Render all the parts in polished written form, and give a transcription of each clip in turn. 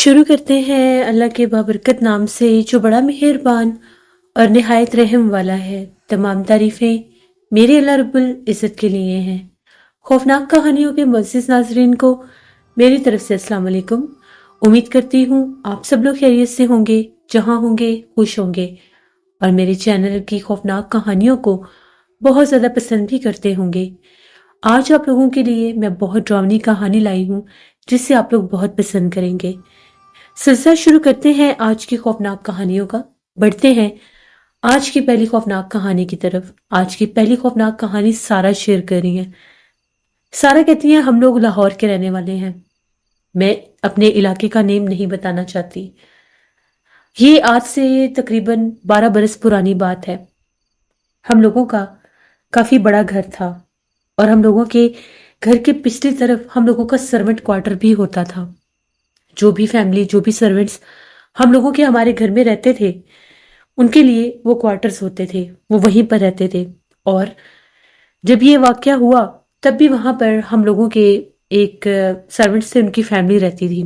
شروع کرتے ہیں اللہ کے بابرکت نام سے جو بڑا مہربان اور نہایت رحم والا ہے۔ تمام تعریفیں میرے اللہ رب العزت کے لیے ہیں۔ خوفناک کہانیوں کے معزز ناظرین کو میری طرف سے السلام علیکم۔ امید کرتی ہوں آپ سب لوگ خیریت سے ہوں گے، جہاں ہوں گے خوش ہوں گے، اور میرے چینل کی خوفناک کہانیوں کو بہت زیادہ پسند بھی کرتے ہوں گے۔ آج آپ لوگوں کے لیے میں بہت ڈراؤنی کہانی لائی ہوں جسے آپ لوگ بہت پسند کریں گے۔ سلسلہ شروع کرتے ہیں آج کی خوفناک کہانیوں کا۔ بڑھتے ہیں آج کی پہلی خوفناک کہانی کی طرف۔ آج کی پہلی خوفناک کہانی سارا شیئر کر رہی ہیں۔ سارا کہتی ہیں ہم لوگ لاہور کے رہنے والے ہیں۔ میں اپنے علاقے کا نیم نہیں بتانا چاہتی۔ یہ آج سے تقریباً 12 برس پرانی بات ہے۔ ہم لوگوں کا کافی بڑا گھر تھا اور ہم لوگوں کے گھر کے پچھلی طرف ہم لوگوں کا سرونٹ کوارٹر بھی ہوتا تھا۔ جو بھی فیملی، جو بھی سرونٹس ہم لوگوں کے ہمارے گھر میں رہتے تھے، ان کے لیے وہ کوارٹرز ہوتے تھے، وہ وہیں پر رہتے تھے۔ اور جب یہ واقعہ ہوا تب بھی وہاں پر ہم لوگوں کے ایک سرونٹ سے ان کی فیملی رہتی تھی۔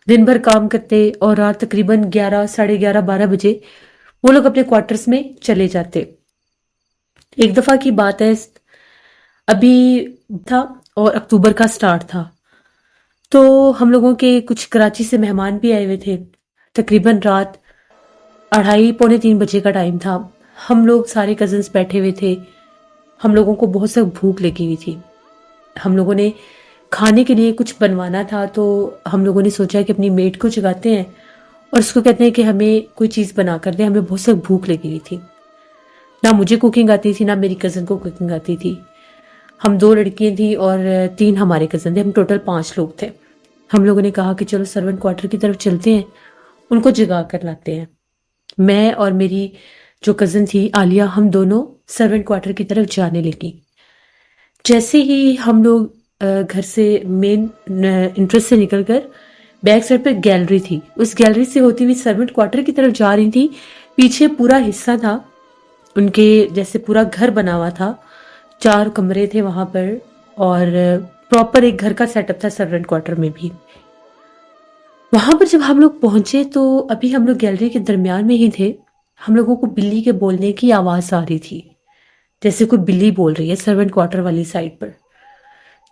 دن بھر کام کرتے اور رات تقریباً 11، 11:30، 12 بجے وہ لوگ اپنے کوارٹرز میں چلے جاتے۔ ایک دفعہ کی بات ہے، ابھی تھا اور اکتوبر کا سٹارٹ تھا، تو ہم لوگوں کے کچھ کراچی سے مہمان بھی آئے ہوئے تھے۔ تقریباً رات 2:30، پونے 3 بجے کا ٹائم تھا۔ ہم لوگ سارے کزنس بیٹھے ہوئے تھے۔ ہم لوگوں کو بہت سخت بھوک لگی ہوئی تھی۔ ہم لوگوں نے کھانے کے لیے کچھ بنوانا تھا، تو ہم لوگوں نے سوچا کہ اپنی میڈ کو جگاتے ہیں اور اس کو کہتے ہیں کہ ہمیں کوئی چیز بنا کر دیں، ہمیں بہت سخت بھوک لگی ہوئی تھی۔ نہ مجھے کوکنگ آتی تھی، نہ میری کزن کو کوکنگ آتی تھی۔ ہم 2 لڑکیاں تھیں اور 3 ہمارے کزن تھے، ہم ٹوٹل 5 لوگ تھے۔ ہم لوگوں نے کہا کہ چلو سرونٹ کوارٹر کی طرف چلتے ہیں، ان کو جگا کر لاتے ہیں۔ میں اور میری جو کزن تھی عالیہ، ہم دونوں سرونٹ کوارٹر کی طرف جانے لگی۔ جیسے ہی ہم لوگ گھر سے مین انٹرسٹ سے نکل کر بیک سائڈ پہ گیلری تھی، اس گیلری سے ہوتی ہوئی سرونٹ کوارٹر کی طرف جا رہی تھی۔ پیچھے پورا حصہ تھا ان کے، جیسے پورا گھر بنا ہوا تھا، 4 کمرے تھے وہاں پر، اور پراپر ایک گھر کا سیٹ اپ تھا سرونٹ کوارٹر میں بھی۔ وہاں پر جب ہم لوگ پہنچے تو ابھی ہم لوگ گیلری کے درمیان میں ہی تھے۔ ہم لوگوں کو بلی کے بولنے کی آواز آ رہی تھی، جیسے کوئی بلی بول رہی ہے سرونٹ کوارٹر والی سائڈ پر۔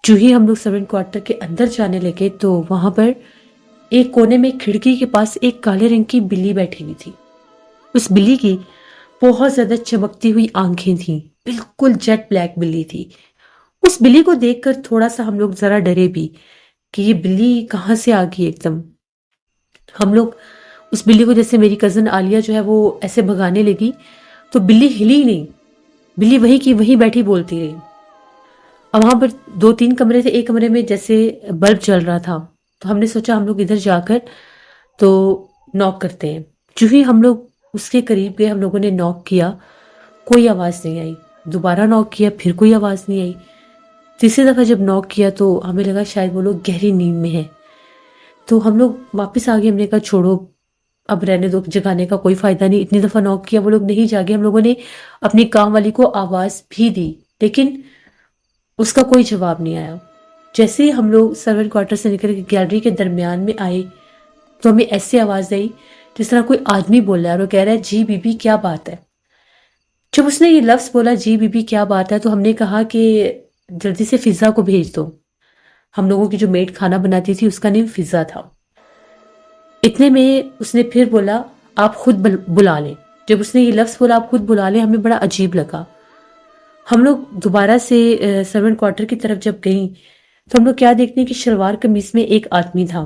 جو ہی ہم لوگ سرونٹ کوارٹر کے اندر جانے لگے تو وہاں پر ایک کونے میں کھڑکی کے پاس ایک کالے رنگ کی بلی بیٹھی ہوئی تھی۔ اس بلی کی بہت زیادہ چمکتی ہوئی آنکھیں تھیں، بالکل جیٹ بلیک بلی تھی۔ اس بلی کو دیکھ کر تھوڑا سا ہم لوگ ذرا ڈرے بھی کہ یہ بلی کہاں سے آ گئی ایک دم۔ ہم لوگ اس بلی کو، جیسے میری کزن عالیہ جو ہے وہ ایسے بھگانے لگی تو بلی ہلی نہیں، بلی وہیں کی وہیں بیٹھی بولتی رہی۔ اب وہاں پر 2-3 کمرے تھے، ایک کمرے میں جیسے بلب چل رہا تھا، تو ہم نے سوچا ہم لوگ ادھر جا کر تو ناک کرتے ہیں۔ جو ہی ہم لوگ اس کے قریب گئے، ہم لوگوں نے ناک کیا، کوئی آواز نہیں آئی۔ دوبارہ ناک کیا، پھر کوئی آواز نہیں آئی۔ تیسری دفعہ جب ناک کیا تو ہمیں لگا شاید وہ لوگ گہری نیند میں ہیں، تو ہم لوگ واپس آ گئے۔ ہم نے کہا چھوڑو، اب رہنے دو، جگانے کا کوئی فائدہ نہیں۔ اتنی دفعہ ناک کیا، وہ لوگ نہیں جاگے۔ ہم لوگوں نے اپنی کام والی کو آواز بھی دی، لیکن اس کا کوئی جواب نہیں آیا۔ جیسے ہی ہم لوگ سرونٹ کوارٹر سے نکل کے گیلری کے درمیان میں آئے تو ہمیں ایسی آواز آئی جس طرح کوئی آدمی بول رہا ہے، اور وہ کہہ رہا ہے جی بی بی کیا بات ہے۔ جب اس نے یہ لفظ بولا جی بی بی کیا بات ہے، تو ہم نے کہا کہ جلدی سے فضا کو بھیج دو۔ ہم لوگوں کی جو میڈ کھانا بناتی تھی اس کا نام فضا تھا۔ اتنے میں اس نے پھر بولا آپ خود بلا لیں۔ جب اس نے یہ لفظ بولا آپ خود بلا لیں، ہمیں بڑا عجیب لگا۔ ہم لوگ دوبارہ سے سرونٹ کوارٹر کی طرف جب گئیں تو ہم لوگ کیا دیکھتے ہیں کہ شلوار قمیض میں ایک آدمی تھا،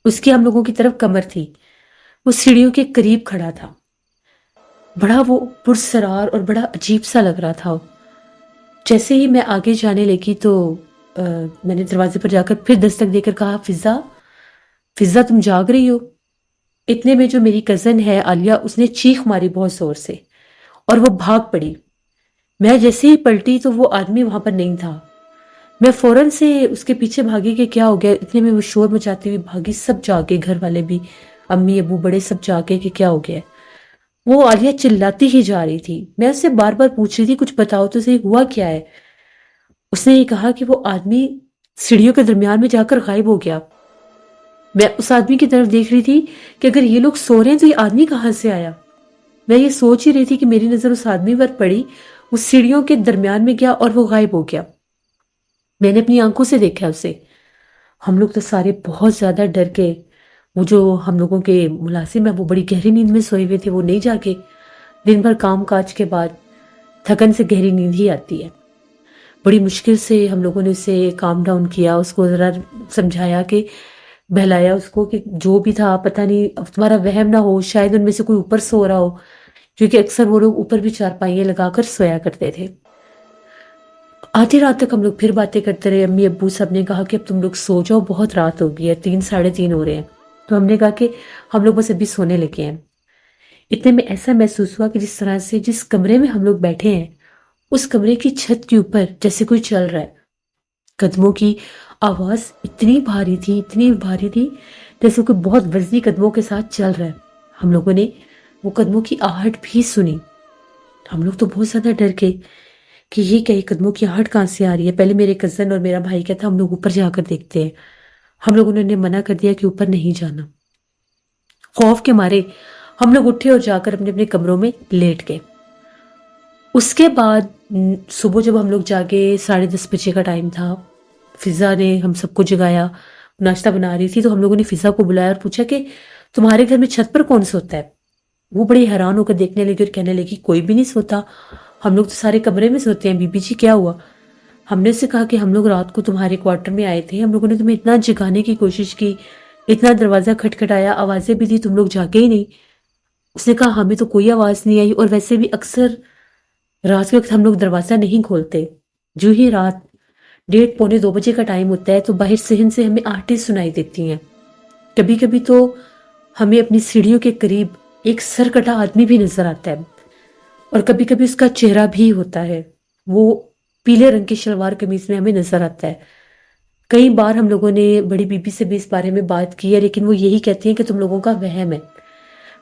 اس کی ہم لوگوں کی طرف کمر تھی، وہ سیڑھیوں کے قریب کھڑا تھا۔ بڑا وہ پرسرار اور بڑا عجیب سا لگ رہا تھا۔ جیسے ہی میں آگے جانے لگی تو میں نے دروازے پر جا کر پھر دستک دے کر کہا فضا، فضا تم جاگ رہی ہو؟ اتنے میں جو میری کزن ہے عالیہ، اس نے چیخ ماری بہت زور سے اور وہ بھاگ پڑی۔ میں جیسے ہی پلٹی تو وہ آدمی وہاں پر نہیں تھا۔ میں فوراً سے اس کے پیچھے بھاگی کہ کیا ہو گیا۔ اتنے میں وہ شور مچاتی ہوئی بھاگی، سب جاگے، گھر والے بھی، امی ابو بڑے سب جاگے کہ کیا ہو گیا۔ وہ عالیہ چلاتی ہی جا رہی تھی۔ میں اس سے بار بار پوچھ رہی تھی کچھ بتاؤ تو صحیح، ہوا کیا ہے؟ اس نے یہ کہا کہ وہ آدمی سیڑھیوں کے درمیان میں جا کر غائب ہو گیا۔ میں اس آدمی کی طرف دیکھ رہی تھی کہ اگر یہ لوگ سو رہے ہیں تو یہ آدمی کہاں سے آیا. میں یہ سوچ ہی رہی تھی کہ میری نظر اس آدمی پر پڑی. وہ سیڑھیوں کے درمیان میں گیا اور وہ غائب ہو گیا. میں نے اپنی آنکھوں سے دیکھا اسے. ہم لوگ تو سارے بہت زیادہ ڈر گئے. وہ جو ہم لوگوں کے ملازم ہیں وہ بڑی گہری نیند میں سوئے ہوئے تھے، وہ نہیں جاگے. دن بھر کام کاج کے بعد تھکن سے گہری نیند ہی آتی ہے. بڑی مشکل سے ہم لوگوں نے اسے کام ڈاؤن کیا، اس کو ذرا سمجھایا، کہ بہلایا اس کو کہ جو بھی تھا پتہ نہیں اب تمہارا وہم نہ ہو، شاید ان میں سے کوئی اوپر سو رہا ہو، کیونکہ اکثر وہ لوگ اوپر بھی چارپائیاں لگا کر سویا کرتے تھے. آدھی رات تک ہم لوگ پھر باتیں کرتے رہے. امی ابو سب نے کہا کہ اب تم لوگ سو جاؤ، بہت رات ہو گئی ہے، 3 ساڑھے 3 ہو رہے ہیں. تو ہم نے کہا کہ ہم لوگ بس ابھی سونے لگے ہیں. اتنے میں ایسا محسوس ہوا کہ جس طرح سے جس کمرے میں ہم لوگ بیٹھے ہیں اس کمرے کی چھت کے اوپر جیسے کوئی چل رہا ہے. قدموں کی آواز اتنی بھاری تھی جیسے کوئی بہت وزنی قدموں کے ساتھ چل رہا ہے. ہم لوگوں نے وہ قدموں کی آہٹ بھی سنی. ہم لوگ تو بہت زیادہ ڈر گئے کہ یہ کیا، قدموں کی آہٹ کہاں سے آ رہی ہے. پہلے میرے کزن اور میرا بھائی کہتا ہم لوگ اوپر جا کر دیکھتے ہیں. ہم لوگوں نے منع کر دیا کہ اوپر نہیں جانا. خوف کے مارے ہم لوگ اٹھے اور جا کر اپنے اپنے کمروں میں لیٹ گئے. اس کے بعد صبح جب ہم لوگ جاگے 10:30 بجے کا ٹائم تھا. فضا نے ہم سب کو جگایا، ناشتہ بنا رہی تھی. تو ہم لوگوں نے فضا کو بلایا اور پوچھا کہ تمہارے گھر میں چھت پر کون سوتا ہے. وہ بڑی حیران ہو کر دیکھنے لگی اور کہنے لگی کوئی بھی نہیں سوتا، ہم لوگ تو سارے کمرے میں سوتے ہیں. بی بی جی کیا ہوا؟ ہم نے اسے کہا کہ ہم لوگ رات کو تمہارے کوارٹر میں آئے تھے، ہم لوگوں نے تمہیں اتنا جگانے کی کوشش کی، اتنا دروازہ کھٹکھٹایا، آوازیں بھی دی، تم لوگ جاگے ہی نہیں. اس نے کہا ہمیں تو کوئی آواز نہیں آئی، اور ویسے بھی اکثر رات کے وقت ہم لوگ دروازہ نہیں کھولتے. جو ہی رات 1:30 پونے 2 بجے کا ٹائم ہوتا ہے تو باہر صحن سے ہمیں آہٹیں سنائی دیتی ہیں. کبھی کبھی تو ہمیں اپنی سیڑھیوں کے قریب ایک سرکٹا آدمی بھی نظر آتا ہے، اور کبھی کبھی اس کا چہرہ بھی ہوتا ہے. وہ پیلے رنگ کی شلوار قمیض میں ہمیں نظر آتا ہے. کئی بار ہم لوگوں نے بڑی بی بی سے بھی اس بارے میں بات کی ہے، لیکن وہ یہی کہتی ہیں کہ تم لوگوں کا وہم ہے،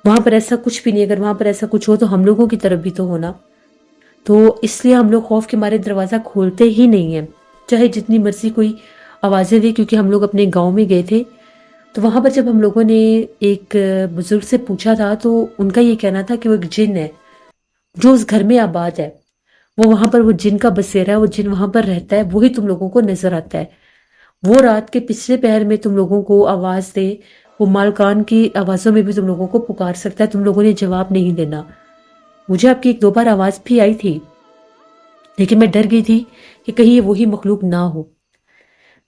وہاں پر ایسا کچھ بھی نہیں. اگر وہاں پر ایسا کچھ ہو تو ہم لوگوں کی طرف بھی تو ہونا. تو اس لیے ہم لوگ خوف کے مارے دروازہ کھولتے ہی نہیں ہیں، چاہے جتنی مرضی کوئی آوازیں دے. کیونکہ ہم لوگ اپنے گاؤں میں گئے تھے تو وہاں پر جب ہم لوگوں نے ایک بزرگ سے پوچھا تھا تو ان کا یہ کہنا تھا کہ وہ ایک جن ہے جو اس گھر میں آباد ہے. وہ وہاں پر وہ جن کا بسیرا ہے، وہ جن وہاں پر رہتا ہے، وہی تم لوگوں کو نظر آتا ہے. وہ رات کے پچھلے پہر میں تم لوگوں کو آواز دے، وہ مالکان کی آوازوں میں بھی تم لوگوں کو پکار سکتا ہے، تم لوگوں نے جواب نہیں دینا. مجھے آپ کی 1-2 بار آواز بھی آئی تھی، لیکن میں ڈر گئی تھی کہ کہیں یہ وہی مخلوق نہ ہو.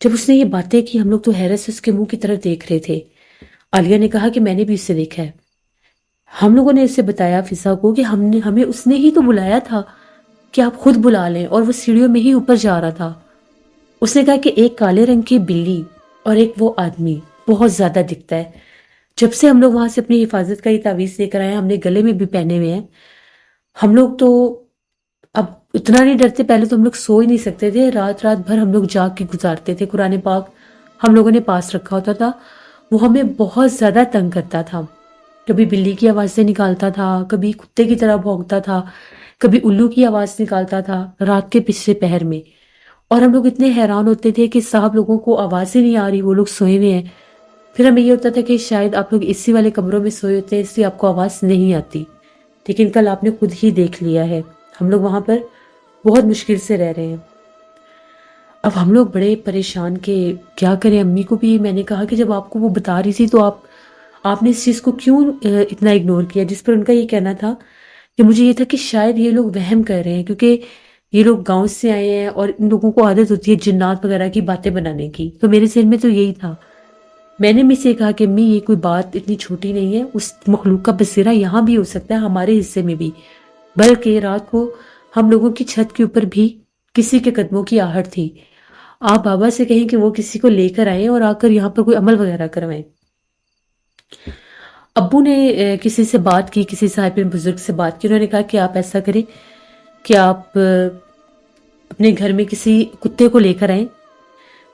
جب اس نے یہ باتیں کی ہم لوگ تو حیرت سے اس کے منہ کی طرف دیکھ رہے تھے. عالیہ نے کہا کہ میں نے بھی اسے دیکھا ہے. ہم لوگوں نے اسے بتایا فضا کو کہ ہمیں اس نے ہی تو بلایا تھا کہ آپ خود بلا لیں، اور وہ سیڑھیوں میں ہی اوپر جا رہا تھا. اس نے کہا کہ ایک کالے رنگ کی بلی اور ایک وہ آدمی بہت زیادہ دکھتا ہے. جب سے ہم لوگ وہاں سے اپنی حفاظت کا یہ تعویذ لے کر آئے ہیں، ہم نے گلے میں بھی پہنے ہوئے ہیں. ہم لوگ تو اب اتنا نہیں ڈرتے، پہلے تو ہم لوگ سو ہی نہیں سکتے تھے، رات رات بھر ہم لوگ جاگ کے گزارتے تھے. قرآن پاک ہم لوگوں نے پاس رکھا ہوتا تھا. وہ ہمیں بہت زیادہ تنگ کرتا تھا. کبھی بلی کی آوازیں نکالتا تھا، کبھی کتے کی طرح بھونکتا تھا، کبھی الو کی آواز نکالتا تھا رات کے پچھلے پہر میں. اور ہم لوگ اتنے حیران ہوتے تھے کہ صاحب لوگوں کو آوازیں نہیں آ رہی، وہ لوگ سوئے ہوئے ہیں. پھر ہمیں یہ ہوتا تھا کہ شاید آپ لوگ اسی والے کمروں میں سوئے ہوتے ہیں، اس لیے آپ کو آواز نہیں آتی. لیکن کل آپ نے خود ہی دیکھ لیا ہے، ہم لوگ وہاں پر بہت مشکل سے رہ رہے ہیں. اب ہم لوگ بڑے پریشان کہ کیا کریں. امی کو بھی میں نے کہا کہ جب آپ کو وہ بتا رہی تھی تو آپ نے اس چیز کو کیوں اتنا اگنور کیا؟ جس پر ان کا یہ کہنا تھا کہ مجھے یہ تھا کہ شاید یہ لوگ وہم کر رہے ہیں، کیونکہ یہ لوگ گاؤں سے آئے ہیں اور ان لوگوں کو عادت ہوتی ہے جنات وغیرہ کی باتیں بنانے کی. تو میرے ذہن میں تو یہی تھا. میں نے امی سے کہا کہ امی یہ کوئی بات اتنی چھوٹی نہیں ہے، اس مخلوق کا بسیرا یہاں بھی ہو سکتا ہے، ہمارے حصے میں بھی. بلکہ رات کو ہم لوگوں کی چھت کے اوپر بھی کسی کے قدموں کی آہٹ تھی. آپ بابا سے کہیں کہ وہ کسی کو لے کر آئیں اور آ کر یہاں پر کوئی عمل وغیرہ کروائیں. ابو نے کسی سے بات کی، کسی صاحب بزرگ سے بات کی. انہوں نے کہا کہ آپ ایسا کریں کہ آپ اپنے گھر میں کسی کتے کو لے کر آئیں.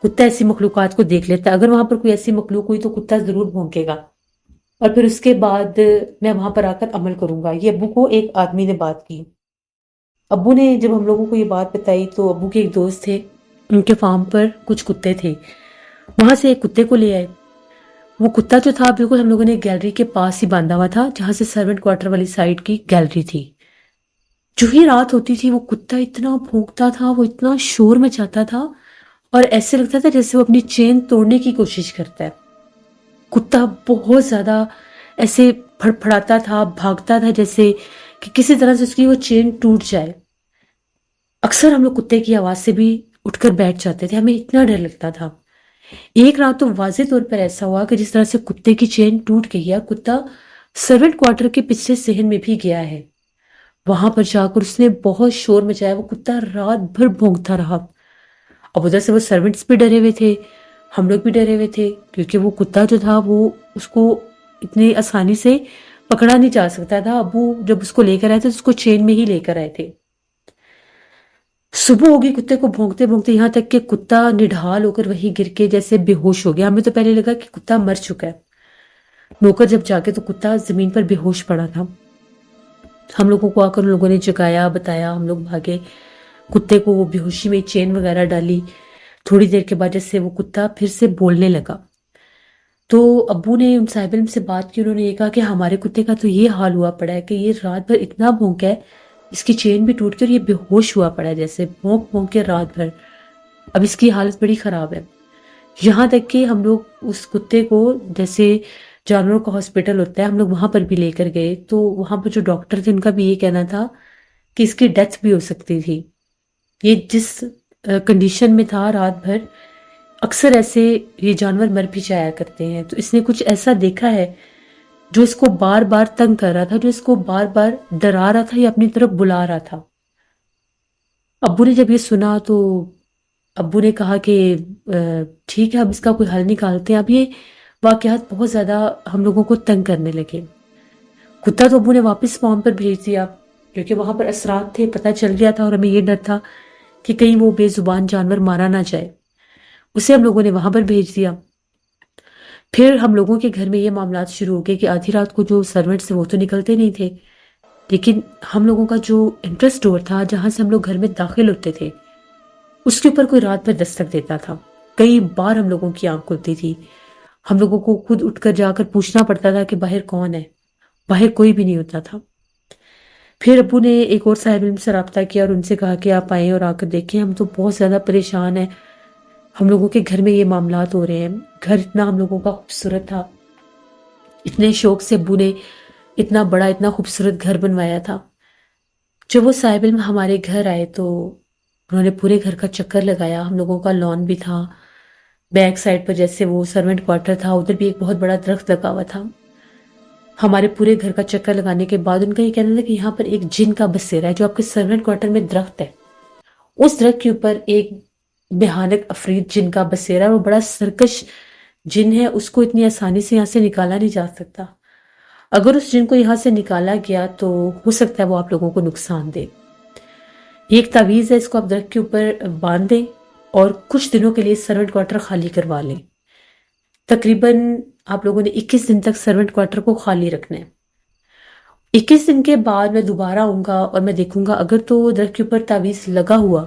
کتا ایسی مخلوقات کو دیکھ لیتا ہے، اگر وہاں پر کوئی ایسی مخلوق ہوئی تو کتا ضرور بھونکے گا، اور پھر اس کے بعد میں وہاں پر آ کر عمل کروں گا. یہ ابو کو ایک آدمی نے بات کی. ابو نے جب ہم لوگوں کو یہ بات بتائی تو ابو کے ایک دوست تھے، ان کے فارم پر کچھ کتے تھے، وہاں سے ایک کتے کو لے آئے. وہ کتا جو تھا بالکل ہم لوگوں نے گیلری کے پاس ہی باندھا ہوا تھا جہاں سے سرونٹ کوارٹر والی سائڈ کی گیلری تھی. جو ہی رات ہوتی تھی وہ کتا اتنا بھونکتا تھا، وہ اتنا شور مچاتا تھا اور ایسے لگتا تھا جیسے وہ اپنی چین توڑنے کی کوشش کرتا ہے. کتا بہت زیادہ ایسے پھڑپھڑاتا تھا، بھاگتا تھا جیسے کہ کسی طرح سے اس کی وہ چین ٹوٹ جائے. اکثر ہم لوگ کتے کی آواز سے بھی اٹھ کر بیٹھ جاتے تھے، ہمیں اتنا ڈر لگتا تھا. ایک رات تو واضح طور پر ایسا ہوا کہ جس طرح سے کتے کی چین ٹوٹ گئی ہے، کتا سرونٹ کوارٹر کے پچھلے صحن میں بھی گیا ہے. وہاں پر جا کر اس نے بہت شور مچایا. وہ کتا رات بھر بھونکتا رہا. اب ادھر سے وہ سرونٹس بھی ڈرے ہوئے تھے، ہم لوگ بھی ڈرے ہوئے تھے، کیونکہ وہ کتا جو تھا وہ اس کو اتنی آسانی سے پکڑا نہیں جا سکتا تھا. ابو جب اس کو لے کر آئے تھے اس کو چین میں ہی لے کر آئے تھے. صبح ہوگی کتے کو بھونکتے بھونکتے، یہاں تک کہ کتا نڈھال ہو کر وہی گر کے جیسے بے ہوش ہو گیا. ہمیں تو پہلے لگا کہ کتا مر چکا ہے. نوکر جب جاگے تو کتا زمین پر بے ہوش پڑا تھا. ہم لوگوں کو آ کر ان لوگوں نے جگایا، بتایا، ہم لوگ بھاگے. کتے کو وہ بے ہوشی میں چین وغیرہ ڈالی. تھوڑی دیر کے بعد جیسے وہ کتا پھر سے بولنے لگا تو ابو نے ان صاحب علم سے بات کی. انہوں نے یہ کہا کہ ہمارے کتے کا تو یہ حال ہوا پڑا ہے کہ یہ رات بھر اتنا بھونکا ہے، اس کی چین بھی ٹوٹ کے اور یہ بے ہوش ہوا پڑا ہے، جیسے بھونک بھونک کے رات بھر. اب اس کی حالت بڑی خراب ہے. یہاں تک کہ ہم لوگ اس کتے کو، جیسے جانوروں کا ہاسپٹل ہوتا ہے، ہم لوگ وہاں پر بھی لے کر گئے تو وہاں پر جو ڈاکٹر تھے ان کا بھی یہ کہنا تھا کہ اس کی ڈیتھ بھی ہو سکتی تھی. یہ جس کنڈیشن میں تھا رات بھر، اکثر ایسے یہ جانور مر بھی جایا کرتے ہیں. تو اس نے کچھ ایسا دیکھا ہے جو اس کو بار بار تنگ کر رہا تھا، جو اس کو بار بار ڈرا رہا تھا یا اپنی طرف بلا رہا تھا. ابو نے جب یہ سنا تو ابو نے کہا کہ ٹھیک ہے اب اس کا کوئی حل نکالتے ہیں. اب یہ واقعات بہت زیادہ ہم لوگوں کو تنگ کرنے لگے. کتا تو ابو نے واپس فارم پر بھیج دیا کیونکہ وہاں پر اثرات تھے، پتہ چل گیا تھا اور ہمیں یہ ڈر تھا کہ کہیں وہ بے زبان جانور مارا نہ جائے. اسے ہم لوگوں نے وہاں پر بھیج دیا. پھر ہم لوگوں کے گھر میں یہ معاملات شروع ہو گئے کہ آدھی رات کو جو سرونٹس تھے وہ تو نکلتے نہیں تھے، لیکن ہم لوگوں کا جو انٹرسٹ ڈور تھا جہاں سے ہم لوگ گھر میں داخل ہوتے تھے اس کے اوپر کوئی رات بھر دستک دیتا تھا. کئی بار ہم لوگوں کی آنکھ کھلتی تھی. ہم لوگوں کو خود اٹھ کر جا کر پوچھنا پڑتا تھا کہ باہر کون ہے. باہر کوئی بھی نہیں ہوتا تھا. پھر ابو نے ایک اور صاحب علم سے رابطہ کیا اور ان سے کہا کہ آپ آئیں اور آ کر دیکھیں، ہم تو بہت زیادہ پریشان ہیں، ہم لوگوں کے گھر میں یہ معاملات ہو رہے ہیں. گھر اتنا ہم لوگوں کا خوبصورت تھا، اتنے شوق سے ابو نے اتنا بڑا اتنا خوبصورت گھر بنوایا تھا. جب وہ صاحب علم ہمارے گھر آئے تو انہوں نے پورے گھر کا چکر لگایا. ہم لوگوں کا لان بھی تھا، بیک سائڈ پر جیسے وہ سرونٹ کوارٹر تھا ادھر بھی ایک بہت بڑا درخت لگا ہوا تھا. ہمارے پورے گھر کا چکر لگانے کے بعد ان کا یہ کہنا تھا کہ یہاں پر ایک جن کا بسیرا ہے جو آپ کے سرونٹ کوارٹر میں درخت ہے، اس درخت کے اوپر ایک بھیانک افریت جن کا بسیرا ہے. وہ بڑا سرکش جن ہے، اس کو اتنی آسانی سے یہاں سے نکالا نہیں جا سکتا. اگر اس جن کو یہاں سے نکالا گیا تو ہو سکتا ہے وہ آپ لوگوں کو نقصان دے. یہ ایک تعویذ ہے، اس کو آپ درخت کے اوپر باندھ دیں اور کچھ دنوں کے لیے سرونٹ کوارٹر خالی کروا لیں. تقریباً آپ لوگوں نے 21 دن تک سرونٹ کوارٹر کو خالی رکھنا ہے. 21 دن کے بعد میں دوبارہ آؤں گا اور میں دیکھوں گا اگر تو درخت کے اوپر تعویذ لگا ہوا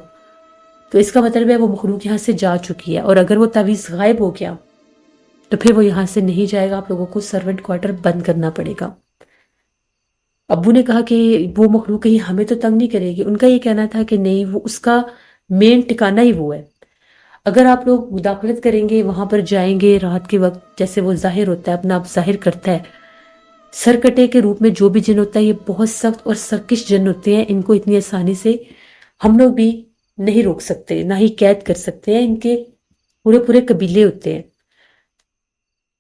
تو اس کا مطلب ہے وہ مخلوق یہاں سے جا چکی ہے، اور اگر وہ تعویذ غائب ہو گیا تو پھر وہ یہاں سے نہیں جائے گا. آپ لوگوں کو سرونٹ کوارٹر بند کرنا پڑے گا. ابو نے کہا کہ وہ مخلوق کہیں ہمیں تو تنگ نہیں کرے گی. ان کا یہ کہنا تھا کہ نہیں، وہ اس کا مین ٹھکانہ ہی وہ ہے. اگر آپ لوگ مداخلت کریں گے، وہاں پر جائیں گے رات کے وقت، جیسے وہ ظاہر ہوتا ہے، اپنا آپ ظاہر کرتا ہے سرکٹے کے روپ میں. جو بھی جن ہوتا ہے یہ بہت سخت اور سرکش جن ہوتے ہیں، ان کو اتنی آسانی سے ہم لوگ بھی نہیں روک سکتے، نہ ہی قید کر سکتے ہیں. ان کے پورے پورے قبیلے ہوتے ہیں.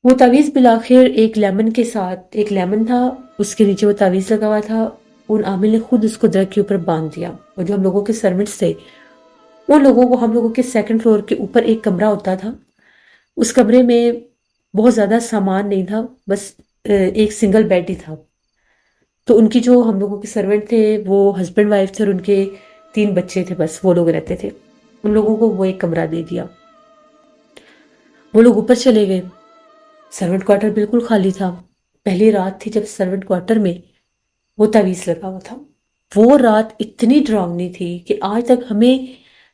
وہ تعویذ بالآخر ایک لیمن کے ساتھ، ایک لیمن تھا اس کے نیچے وہ تعویذ لگا ہوا تھا. ان عامل نے خود اس کو درخت کے اوپر باندھ دیا. اور جو ہم لوگوں کے سرونٹس تھے ان لوگوں کو، ہم لوگوں کے سیکنڈ فلور کے اوپر ایک کمرہ ہوتا تھا، اس کمرے میں بہت زیادہ سامان نہیں تھا، بس ایک سنگل بیڈ ہی تھا. تو ان کی جو ہم لوگوں کے سرونٹ تھے وہ ہسبینڈ وائف تھے اور ان کے 3 بچے تھے، بس وہ لوگ رہتے تھے. ان لوگوں کو وہ ایک کمرہ دے دیا. وہ لوگ اوپر چلے گئے. سرونٹ کوارٹر بالکل خالی تھا. پہلی رات تھی جب سرونٹ کوارٹر میں وہ تعویذ لگا ہوا تھا. وہ رات اتنی ڈراؤنی تھی کہ آج تک ہمیں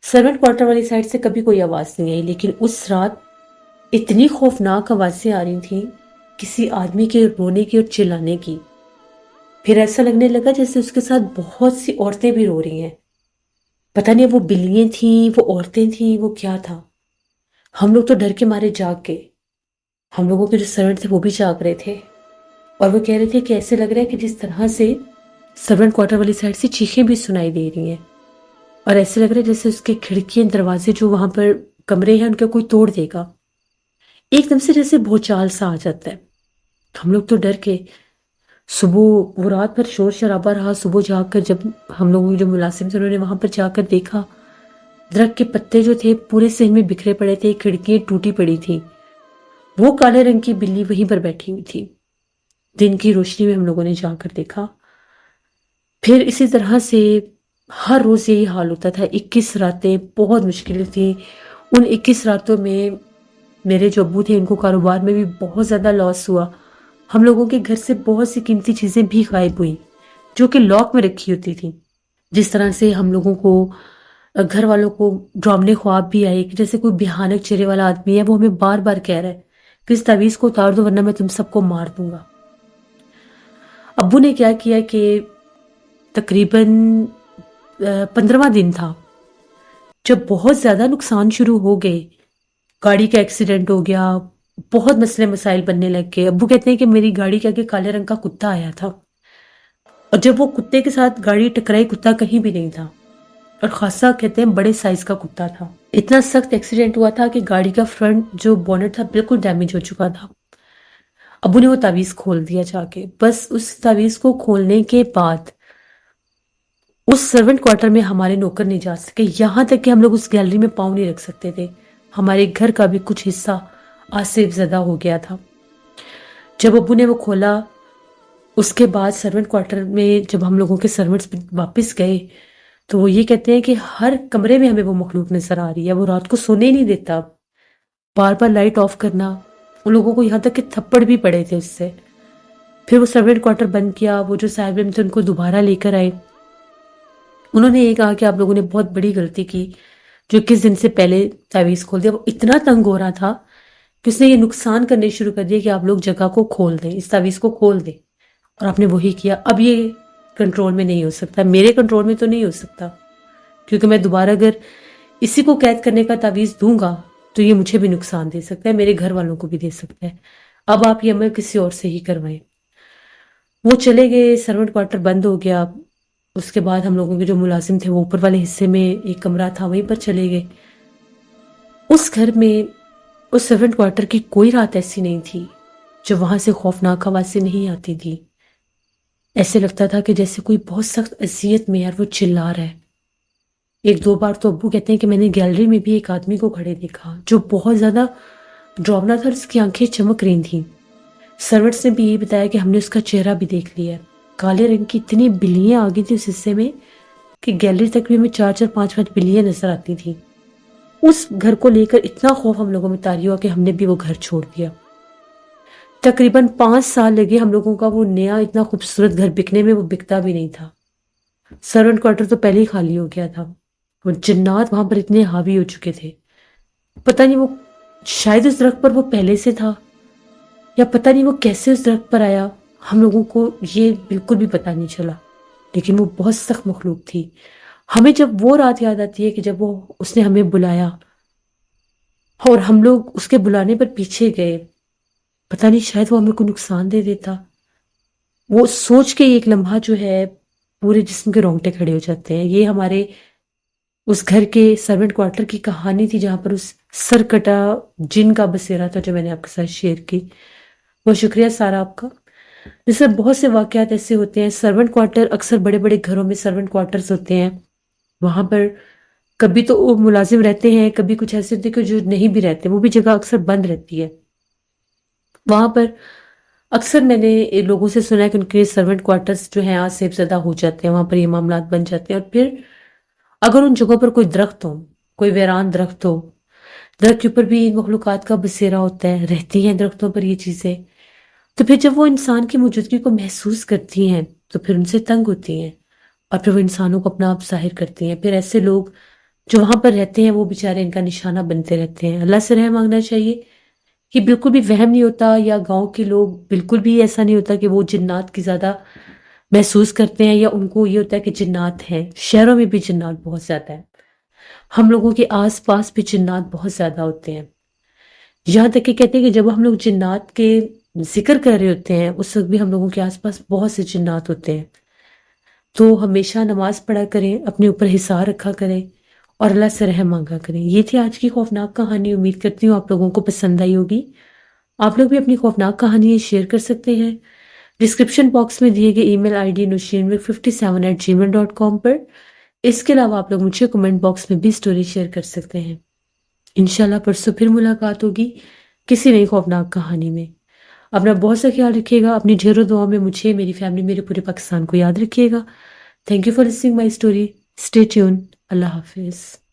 سرونٹ کوارٹر والی سائڈ سے کبھی کوئی آواز نہیں آئی، لیکن اس رات اتنی خوفناک آوازیں آ رہی تھیں کسی آدمی کے رونے کی اور چلانے کی. پھر ایسا لگنے لگا جیسے اس کے ساتھ بہت سی عورتیں بھی رو رہی ہیں. پتہ نہیں وہ بلیاں تھیں، وہ عورتیں تھیں، وہ کیا تھا. ہم لوگ تو ڈر کے مارے جاگ گئے. ہم لوگوں کے جو سرونٹ تھے وہ بھی جاگ رہے تھے، اور وہ کہہ رہے تھے کہ ایسے لگ رہا ہے کہ جس طرح سے سرونٹ کوارٹر والی سائڈ سے چیخیں بھی سنائی دے رہی ہیں، اور ایسے لگ رہا ہے جیسے اس کے کھڑکیاں دروازے جو وہاں پر کمرے ہیں ان کے کوئی توڑ دے گا. ایک دم سے جیسے بھوچال سا آ جاتا ہے. ہم لوگ تو ڈر کے صبح وہ رات بھر شور شرابہ رہا. صبح جا کر جب ہم لوگوں کے جو ملازم تھے انہوں نے وہاں پر جا کر دیکھا، درخت کے پتے جو تھے پورے صحن میں بکھرے پڑے تھے، کھڑکیاں ٹوٹی پڑی تھی. وہ کالے رنگ کی بلی وہیں پر بیٹھی ہوئی تھی. دن کی روشنی میں ہم لوگوں نے جا کر دیکھا. پھر اسی طرح سے ہر روز یہی حال ہوتا تھا. 21 راتیں بہت مشکل تھی. ان 21 راتوں میں میرے جو ابو تھے ان کو کاروبار میں بھی بہت زیادہ لاس ہوا. ہم لوگوں کے گھر سے بہت سی قیمتی چیزیں بھی غائب ہوئیں جو کہ لاک میں رکھی ہوتی تھی. جس طرح سے ہم لوگوں کو گھر والوں کو ڈراؤنے خواب بھی آئے کہ جیسے کوئی بھیانک چہرے والا آدمی ہے، وہ ہمیں بار بار کہہ رہا ہے کہ اس تعویذ کو اتار دو ورنہ میں تم سب کو مار دوں گا. ابو نے کیا کیا کہ تقریباً 15واں دن تھا جب بہت زیادہ نقصان شروع ہو گئے. گاڑی کا ایکسیڈنٹ ہو گیا، بہت مسئلے مسائل بننے لگ گئے. ابو کہتے ہیں کہ میری گاڑی کے آگے کالے رنگ کا کتا آیا تھا، اور جب وہ کتے کے ساتھ گاڑی ٹکرائی کتا کہیں بھی نہیں تھا، اور خاصا کہتے ہیں بڑے سائز کا کتا تھا. اتنا سخت ایکسیڈنٹ ہوا تھا کہ گاڑی کا فرنٹ جو بونٹ تھا بالکل ڈیمیج ہو چکا تھا. ابو نے وہ تعویذ کھول دیا جا کے. بس اس تعویذ کو کھولنے کے بعد اس سرونٹ کوارٹر میں ہمارے نوکر نہیں جا سکے، یہاں تک کہ ہم لوگ اس گیلری میں پاؤں نہیں رکھ سکتے تھے. ہمارے گھر کا بھی کچھ حصہ آسیب زدہ ہو گیا تھا. جب ابو نے وہ کھولا اس کے بعد سرونٹ کوارٹر میں جب ہم لوگوں کے سرونٹس واپس گئے تو وہ یہ کہتے ہیں کہ ہر کمرے میں ہمیں وہ مخلوق نظر آ رہی ہے. وہ رات کو سونے ہی نہیں دیتا، بار بار لائٹ آف کرنا. ان لوگوں کو یہاں تک کہ تھپڑ بھی پڑے تھے اس سے. پھر وہ سرونٹ کوارٹر بند کیا. وہ جو صاحب علم تھے ان کو دوبارہ لے کر آئے. انہوں نے یہ کہا کہ آپ لوگوں نے بہت بڑی غلطی کی جو 21 دن سے پہلے تعویذ کھول دیا. وہ اتنا تنگ ہو رہا تھا کہ اس نے یہ نقصان کرنے شروع کر دیا کہ آپ لوگ جگہ کو کھول دیں، اس تعویذ کو کھول دیں. اور آپ نے وہی کیا. اب یہ کنٹرول میں نہیں ہو سکتا، میرے کنٹرول میں تو نہیں ہو سکتا، کیونکہ میں دوبارہ اگر اسی کو قید کرنے کا تعویذ دوں گا تو یہ مجھے بھی نقصان دے سکتا ہے، میرے گھر والوں کو بھی دے سکتا ہے. اب آپ یہ عمل کسی اور سے ہی کروائیں. وہ چلے گئے، سرونٹ کوارٹر بند ہو گیا. اس کے بعد ہم لوگوں کے جو ملازم تھے وہ اوپر والے حصے میں ایک کمرہ تھا وہیں پر چلے گئے. اس گھر میں اس سرونٹ کوارٹر کی کوئی رات ایسی نہیں تھی جو وہاں سے خوفناک آوازیں نہیں آتی تھی. ایسے لگتا تھا کہ جیسے کوئی بہت سخت اذیت میں اور وہ چلا رہا ہے. ایک دو بار تو ابو کہتے ہیں کہ میں نے گیلری میں بھی ایک آدمی کو کھڑے دیکھا جو بہت زیادہ ڈراؤنا تھا اور اس کی آنکھیں چمک رہی تھیں. سرونٹس نے بھی یہ بتایا کہ ہم نے اس کا چہرہ بھی دیکھ لیا. کالے رنگ کی اتنی بلیاں آ گئی تھی اس حصے میں کہ گیلری تک بھی ہمیں 4 5 بلیاں نظر آتی تھی. اس گھر کو لے کر اتنا خوف ہم لوگوں میں طاری ہوا کہ ہم نے بھی وہ گھر چھوڑ دیا. تقریباً 5 سال لگے ہم لوگوں کا وہ نیا اتنا خوبصورت گھر بکنے میں. وہ بکتا بھی نہیں تھا. سرونٹ کوارٹر تو پہلے ہی خالی ہو گیا تھا. وہ جنات وہاں پر اتنے حاوی ہو چکے تھے. پتہ نہیں وہ شاید اس درخت پر وہ پہلے سے تھا یا پتہ نہیں وہ کیسے اس درخت پر آیا، ہم لوگوں کو یہ بالکل بھی پتہ نہیں چلا. لیکن وہ بہت سخت مخلوق تھی. ہمیں جب وہ رات یاد آتی ہے کہ جب اس نے ہمیں بلایا اور ہم لوگ اس کے بلانے پر پیچھے گئے. پتہ نہیں شاید وہ ہمیں کوئی نقصان دے دیتا. وہ سوچ کے ایک لمحہ جو ہے پورے جسم کے رونگٹے کھڑے ہو جاتے ہیں. یہ ہمارے اس گھر کے سرونٹ کوارٹر کی کہانی تھی جہاں پر اس سرکٹا جن کا بسیرا تھا جو میں نے آپ کے ساتھ شیئر کی. بہت شکریہ سارا آپ کا. جیسے بہت سے واقعات ایسے ہوتے ہیں. سرونٹ کوارٹر اکثر بڑے بڑے گھروں میں سرونٹ کوارٹرز ہوتے ہیں. وہاں پر کبھی تو وہ ملازم رہتے ہیں، کبھی کچھ ایسے ہوتے ہیں کہ جو نہیں بھی رہتے. وہ بھی جگہ اکثر بند رہتی ہے. وہاں پر اکثر میں نے لوگوں سے سنا ہے کہ ان کے سرونٹ کوارٹرز جو ہیں آسیب زدہ ہو جاتے ہیں، وہاں پر یہ معاملات بن جاتے ہیں. اور پھر اگر ان جگہوں پر کوئی درخت ہو، کوئی ویران درخت ہو، درخت کے اوپر بھی ان مخلوقات کا بسیرا ہوتا ہے، رہتی ہیں درختوں پر یہ چیزیں، تو پھر جب وہ انسان کی موجودگی کو محسوس کرتی ہیں تو پھر ان سے تنگ ہوتی ہیں اور پھر وہ انسانوں کو اپنا آپ ظاہر کرتی ہیں. پھر ایسے لوگ جو وہاں پر رہتے ہیں وہ بیچارے ان کا نشانہ بنتے رہتے ہیں. اللہ سے رحم مانگنا چاہیے یہ بالکل بھی وہم نہیں ہوتا، یا گاؤں کے لوگ بالکل بھی ایسا نہیں ہوتا کہ وہ جنات کی زیادہ محسوس کرتے ہیں، یا ان کو یہ ہوتا ہے کہ جنات ہیں۔ شہروں میں بھی جنات بہت زیادہ ہیں، ہم لوگوں کے آس پاس بھی جنات بہت زیادہ ہوتے ہیں۔ یہاں تک کہ کہتے ہیں کہ جب ہم لوگ جنات کے ذکر کر رہے ہوتے ہیں اس وقت بھی ہم لوگوں کے آس پاس بہت سے جنات ہوتے ہیں۔ تو ہمیشہ نماز پڑھا کریں، اپنے اوپر حصار رکھا کریں اور اللہ سے رحم مانگا کریں۔ یہ تھی آج کی خوفناک کہانی، امید کرتی ہوں آپ لوگوں کو پسند آئی ہوگی۔ آپ لوگ بھی اپنی خوفناک کہانیاں شیئر کر سکتے ہیں ڈسکرپشن باکس میں دیے گئے ای میل آئی ڈی nushinmir57@gmail.com پر۔ اس کے علاوہ آپ لوگ مجھے کمنٹ باکس میں بھی سٹوری شیئر کر سکتے ہیں۔ انشاءاللہ پرسوں پھر ملاقات ہوگی کسی نئی خوفناک کہانی میں۔ اپنا بہت سا خیال رکھیے گا، اپنی ڈھیروں دعا میں مجھے، میری فیملی، میرے پورے پاکستان کو یاد رکھیے گا۔ Thank you for listening my story. Stay tune. اللہ حافظ۔